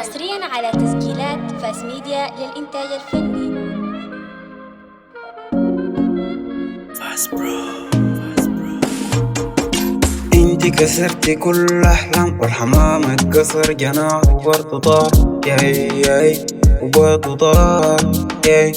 حصريا على تسجيلات فاس ميديا للإنتاج الفني. فاس برو. انتي كسرتي كل احلام والحمام اتكسر جناح وبرضه طار ياي وبرضه طار ياي.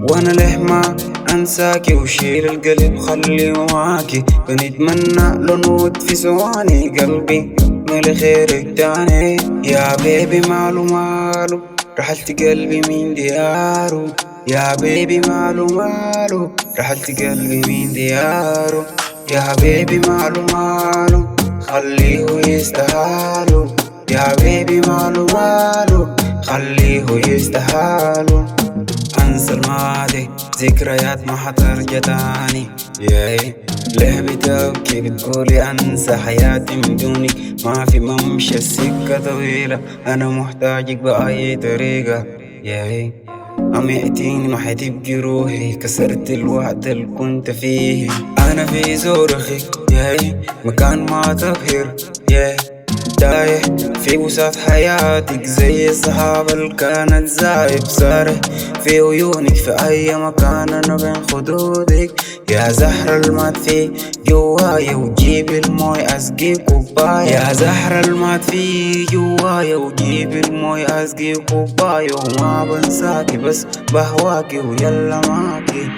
وانا ليه ما انساكي وشيل القلب خليه معاكي، بنتمنى لو نموت في ثواني قلبي ملي خيرك تاني. يا بيبي ماله رحلت قلبي من دياره، يا بيبي ماله رحلت قلبي من دياره. يا بيبي ماله خليه يستاهلوا، يا بيبي ماله خليه يستاهلوا. انسى الماضي ذكريات ما حترجع تاني ياي. ليه بتبكي بتقولي انسى حياتي من دونك؟ ما في ممشى السكة طويلة، انا محتاجك بأي طريقة ياي. عميتيني ما حتبقي روحي، كسرت الوعد اللي كنت فيه. انا في زورخي ياي مكان ما تقهر ياي، تايه في وسط حياتك زي الصحابة اللي كانت زايب سارح في عيونك في أي مكان أنا بين خدودك. يا زهرة المات في جوايا وجيب الموي أسقي كوباية، يا زهرة المات في جوايا وجيب الموي أسقي كوباية. وما بنساكي بس بهواكي ويلا معاكي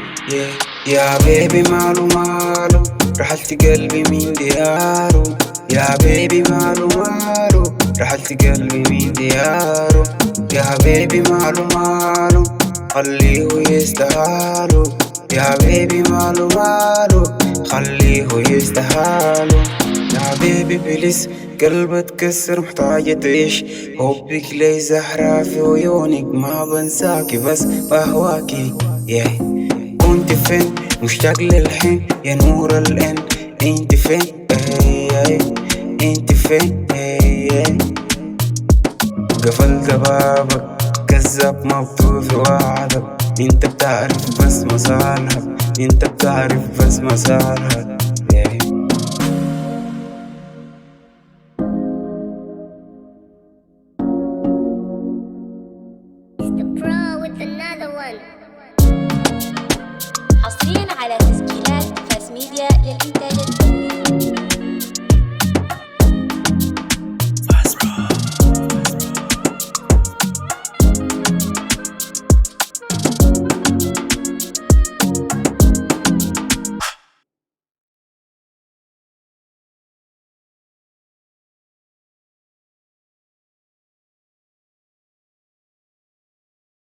يا بيبي ماله رحلت قلبي من دياره، يا بيبي ماله رحلت قلبي من دياره. يا بيبي ماله خليه يستاهلوا، يا بيبي ماله خليه يستاهلوا. يا بيبي بليز قلبي اتكسر محتاجة تعيش حبك لي زهرة في عيونك، ما بنساكي بس بهواكي كنت فين مشتاق للحين يا نور العين، انت فين انت فين قفلت بابك كذاب مبطوط في وعدك، انت بتعرف بس مصالحك، انت بتعرف بس مصالحك حصريا على تسجيلات فاس ميديا للإنتاج